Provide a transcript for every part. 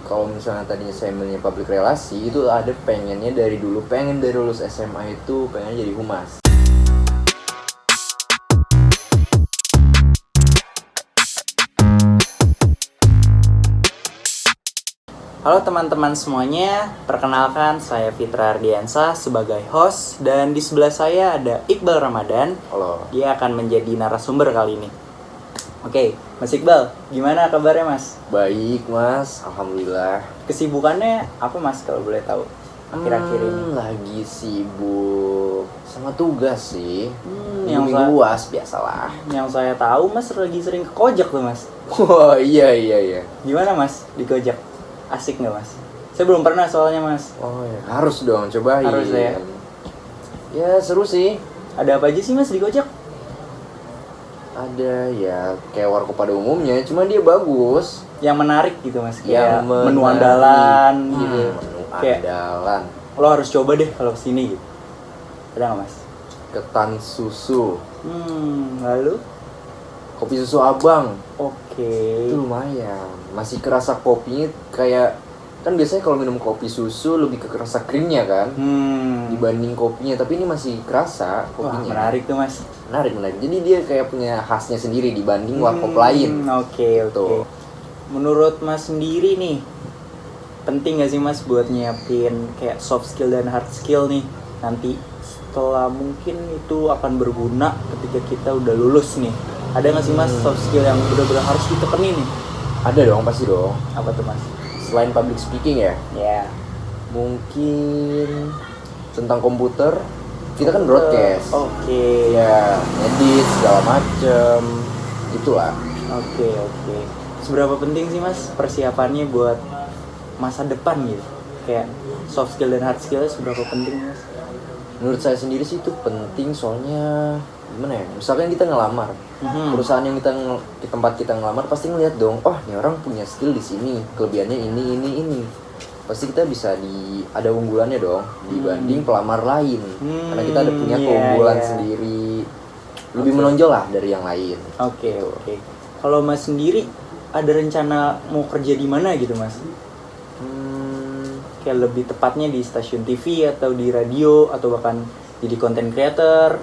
Kalau misalnya tadinya saya milihnya public relasi, itu ada pengennya dari dulu, pengen dari lulus SMA itu pengen jadi humas. Halo teman-teman semuanya, perkenalkan saya Fitra Ardiansa sebagai host dan di sebelah saya ada Iqbal Ramadan. Halo. Dia akan menjadi narasumber kali ini. Oke, Mas Iqbal, gimana kabarnya Mas? Baik mas, alhamdulillah. Kesibukannya apa Mas kalau boleh tahu akhir-akhir ini? Lagi sibuk sama tugas sih. Yang Minggu UAS biasalah. Yang saya tahu Mas lagi sering ke Kojak tuh Mas. Wah iya. Gimana Mas di Kojak? Asik nggak Mas? Saya belum pernah soalnya Mas. Oh ya, harus dong, cobain. Harus ya. Ya seru sih. Ada apa aja sih Mas di Kojak? Ada ya kayak warkop pada umumnya, cuma dia bagus. Yang menarik gitu Mas, Yang kayak menu menarik. andalan gitu. Menu Kayak andalan. lo harus coba deh kalau kesini gitu. Ada nggak Mas? Ketan susu, Lalu? kopi susu abang. Oke. Itu lumayan. Masih kerasa kopinya kayak, kan biasanya kalau minum kopi susu lebih ke kerasa krimnya kan dibanding kopinya, tapi ini masih kerasa Wah, kopinya. menarik tuh Mas. Menarik. Jadi dia kayak punya khasnya sendiri dibanding warkop lain. Oke. Tuh. Menurut Mas sendiri nih, penting gak sih Mas buat nyiapin kayak soft skill dan hard skill nih nanti setelah mungkin itu akan berguna ketika kita udah lulus nih? Ada gak sih Mas soft skill yang benar-benar harus ditekenin nih? Ada dong, pasti dong. Apa tuh Mas? Selain public speaking ya, Ya. mungkin tentang komputer. Kita kan broadcast. Oke. Ya, edit segala macem. Itulah. Oke. Seberapa penting sih Mas persiapannya buat masa depan gitu? Kayak soft skill dan hard skill seberapa penting Mas? Menurut saya sendiri sih itu penting, soalnya gimana ya? Misalkan kita ngelamar, perusahaan yang di tempat kita ngelamar pasti ngeliat dong, oh ini orang punya skill di sini, kelebihannya ini. Pasti kita bisa ada unggulannya dong dibanding pelamar lain, karena kita ada punya keunggulan sendiri, lebih menonjol lah dari yang lain. Oke. Kalau Mas sendiri ada rencana mau kerja di mana gitu Mas? Kayak lebih tepatnya di stasiun TV atau di radio atau bahkan jadi content creator?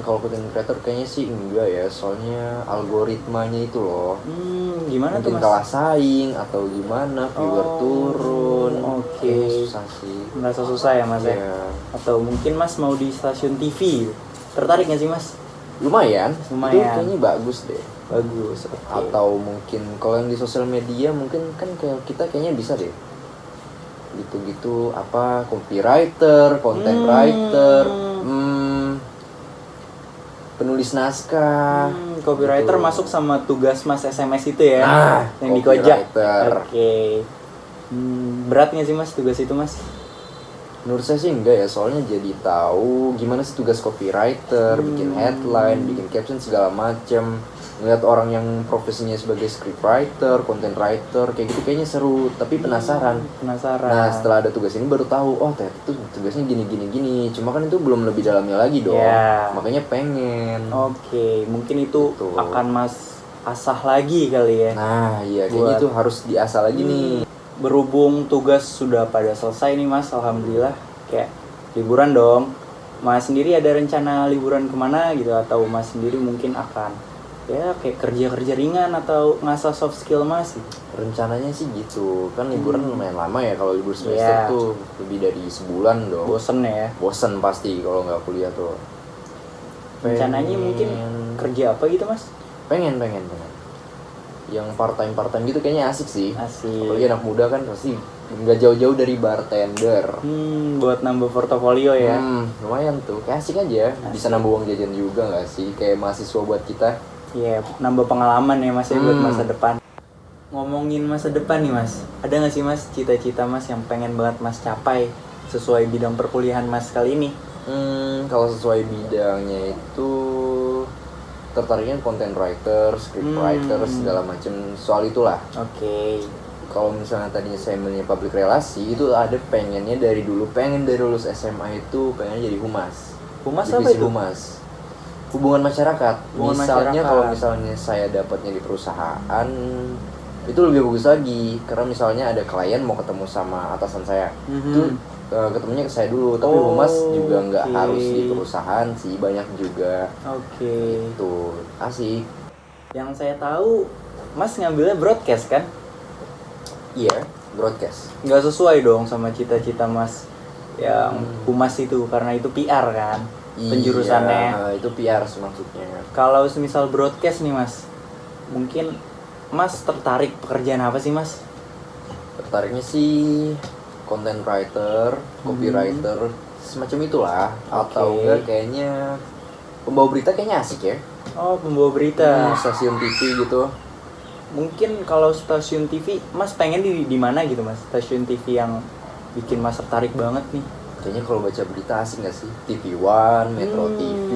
Kalau content creator kayaknya sih enggak ya, soalnya algoritmanya itu loh. Gimana tuh Mungkin Mas? kalah saing atau gimana, viewer turun. Oke. Kayaknya susah sih. Merasa susah ya Mas ya? Iya. Atau mungkin Mas mau di stasiun TV? Tertarik nggak sih Mas? Lumayan. Itu kayaknya bagus deh. Bagus. Oke. Atau mungkin kalau yang di sosial media mungkin kan kayak kita kayaknya bisa deh. Gitu-gitu apa, copywriter, content writer, penulis naskah. Copywriter gitu. masuk sama tugas Mas SMS itu ya? Nah, yang di Kojak. copywriter. Oke. Berat nggak sih Mas tugas itu Mas? Menurut saya sih enggak ya, soalnya jadi tahu gimana sih tugas copywriter, bikin headline, bikin caption segala macem. Ngeliat orang yang profesinya sebagai scriptwriter, content writer, kayak gitu kayaknya seru, tapi penasaran. Nah, setelah ada tugas ini baru tahu, oh ternyata itu tugasnya gini. Cuma kan itu belum lebih dalamnya lagi dong. Yeah. Makanya pengen. Oke, mungkin itu Gitu. akan Mas asah lagi kali ya. Nah, iya kayaknya Buat- itu harus diasah lagi nih. Berhubung tugas sudah pada selesai nih Mas, alhamdulillah. Kayak liburan dong. Mas sendiri ada rencana liburan kemana gitu? Atau Mas sendiri mungkin akan ya kayak kerja ringan atau ngasah soft skill Mas gitu? Rencananya sih gitu. Kan liburan lumayan lama ya, kalau libur semester Iya. tuh lebih dari sebulan dong. Bosen ya? Bosen pasti kalau nggak kuliah tuh. Rencananya mungkin kerja apa gitu Mas? Pengen. Yang part time gitu kayaknya asik sih. Asik. Apalagi anak muda kan pasti nggak jauh-jauh dari bartender. Buat nambah portofolio ya? Lumayan tuh, kayak asik aja. Bisa nambah uang jajan juga nggak sih? Kayak mahasiswa buat kita. Iya, nambah pengalaman ya Mas ya buat masa depan. Ngomongin masa depan nih Mas, ada nggak sih Mas cita-cita Mas yang pengen banget Mas capai sesuai bidang perkuliahan Mas kali ini? Kalau sesuai bidangnya itu tertariknya content writer, script writer, segala macam soal itulah. Oke. Kalau misalnya tadinya saya milihnya public relasi, itu ada pengennya dari dulu, pengen dari lulus SMA itu pengen jadi humas. Humas Divisi apa itu? Humas. Hubungan masyarakat. Hubungan Misalnya masyarakat. kalau misalnya saya dapatnya di perusahaan, itu lebih bagus lagi karena misalnya ada klien mau ketemu sama atasan saya itu ketemunya ke saya dulu, tapi humas juga nggak harus di perusahaan sih, banyak juga. Itu asik. Yang saya tahu Mas ngambilnya broadcast kan? Iya, broadcast. Nggak sesuai dong sama cita-cita Mas yang humas itu, karena itu PR kan penjurusannya. Iya, itu PR maksudnya. Kalau semisal broadcast nih Mas, mungkin Mas tertarik pekerjaan apa sih Mas? Tertariknya sih content writer, copywriter, semacam itulah. Atau enggak kayaknya pembawa berita kayaknya asik ya. Oh, pembawa berita. Stasiun TV gitu. Mungkin kalau stasiun TV, Mas pengen di mana gitu Mas? Stasiun TV yang bikin Mas tertarik banget nih. Kayaknya kalau baca berita asik nggak sih? TV One, Metro TV.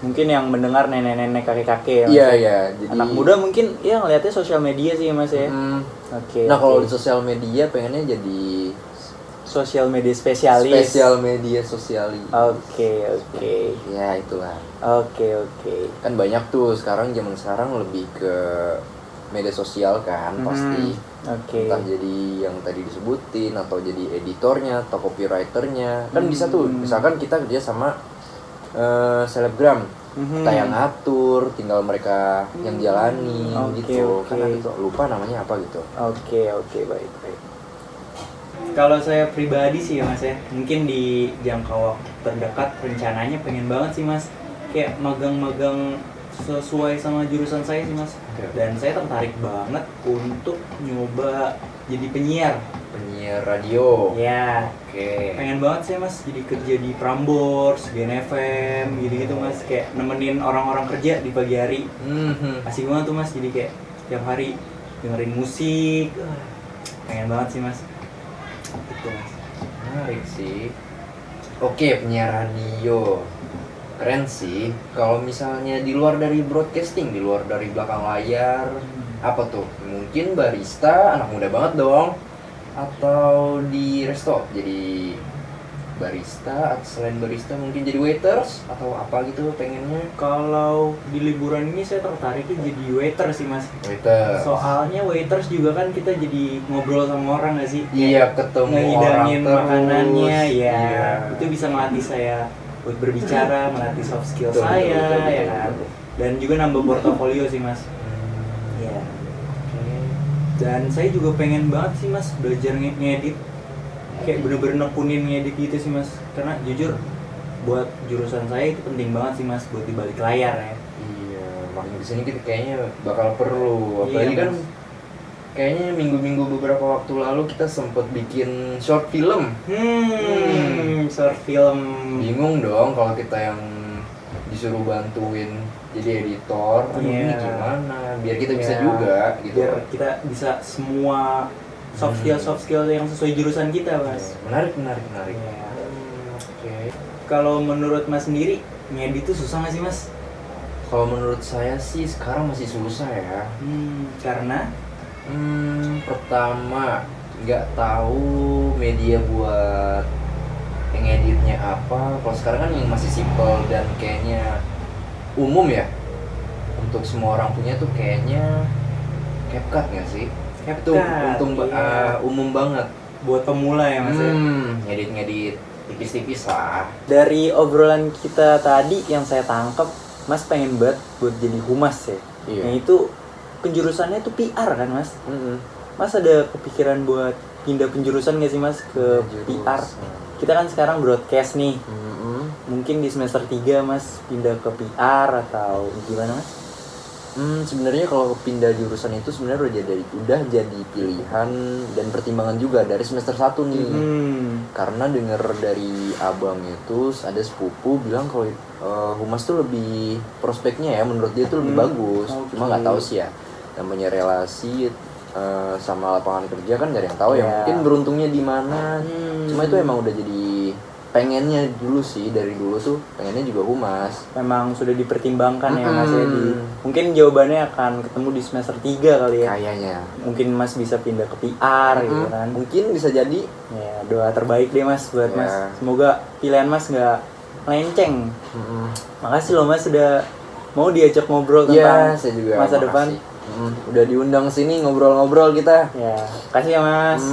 Mungkin yang mendengar nenek-nenek, kakek-kakek ya Mas. Iya. Jadi anak muda mungkin ya ngelihatnya sosial media sih ya Mas ya. Nah kalau di sosial media pengennya jadi sosial media spesialis. Spesial media sosialis. Oke. Ya itulah. Oke. Kan banyak tuh sekarang, zaman sekarang lebih ke media sosial kan pasti. Entah jadi yang tadi disebutin atau jadi editornya atau copywriternya. Kan bisa tuh. Misalkan kita kerja sama selebgram. Kita yang ngatur, tinggal mereka yang jalani gitu. Kan ada tuh, lupa namanya apa gitu. Oke, baik. Kalau saya pribadi sih ya Mas ya, mungkin di jangka waktu terdekat rencananya pengen banget sih Mas kayak magang-magang sesuai sama jurusan saya sih Mas. Dan saya tertarik banget untuk nyoba jadi penyiar radio. Ya. Pengen banget sih Mas jadi kerja di Prambors, Gen FM gitu Mas, kayak nemenin orang-orang kerja di pagi hari. Asik banget tuh Mas, jadi kayak tiap hari dengerin musik. Pengen banget sih Mas. Itu Mas. Menarik sih. Oke, penyiar radio. Keren sih. Kalau misalnya di luar dari broadcasting, di luar dari belakang layar, apa tuh? Mungkin barista, anak muda banget dong. Atau di resto jadi barista, atau selain barista mungkin jadi waiters atau apa gitu pengennya. Kalau di liburan ini saya tertariknya jadi waiter sih Mas. Waiter. Soalnya waiters juga kan kita jadi ngobrol sama orang nggak sih? Iya, ketemu ngehidangin orang makanannya terus. ya. Iya. Itu bisa melatih saya buat berbicara, melatih soft skill saya ya kan. Dan juga nambah portofolio sih Mas. Iya. Dan saya juga pengen banget sih Mas belajar ngedit, kayak bener-bener nekunin ngedit gitu sih Mas, karena jujur buat jurusan saya itu penting banget sih Mas buat di balik layar ya. Iya, makanya di sini kita kayaknya bakal perlu, apalagi kan kayaknya minggu-minggu beberapa waktu lalu kita sempet bikin short film. Short film. Bingung dong kalau kita yang disuruh bantuin jadi editor, ini gimana? Biar kita bisa juga gitu. Biar kita bisa semua soft skill yang sesuai jurusan kita Mas. Menarik. Kalau menurut Mas sendiri ngedit itu susah nggak sih Mas? Kalau menurut saya sih sekarang masih susah ya. Karena pertama nggak tahu media buat ngeditnya apa. Kalau sekarang kan yang masih simple dan kayaknya umum ya, untuk semua orang punya tuh kayaknya CapCut nggak sih? Itu umum banget buat pemula ya Mas. Ngedit tipis-tipis lah. Dari obrolan kita tadi yang saya tangkap, Mas pengen banget buat jadi humas ya. Iya. Yang itu penjurusannya itu PR kan Mas? Mas ada kepikiran buat pindah penjurusan nggak sih Mas ke PR? Kita kan sekarang broadcast nih. Mungkin di semester 3 Mas pindah ke PR atau gimana Mas? Sebenarnya kalau pindah jurusan itu sebenarnya udah jadi pilihan dan pertimbangan juga dari semester 1 nih. Karena dengar dari abang itu ada sepupu bilang kalau humas tuh lebih prospeknya ya, menurut dia tuh lebih bagus. Cuma nggak tahu sih ya, namanya relasi sama lapangan kerja kan nggak ada yang tahu ya. Mungkin beruntungnya di mana. Cuma itu emang udah jadi pengennya dulu sih, dari dulu tuh pengennya juga humas. Memang sudah dipertimbangkan ya Mas ya. Mungkin jawabannya akan ketemu di semester 3 kali ya. Kayaknya. Mungkin Mas bisa pindah ke PR gitu kan. Mungkin bisa jadi. Ya, doa terbaik deh Mas buat Mas. Semoga pilihan Mas nggak melenceng. Makasih loh Mas sudah mau diajak ngobrol tentang saya juga masa depan. Udah diundang sini ngobrol-ngobrol kita. Ya, kasih ya Mas.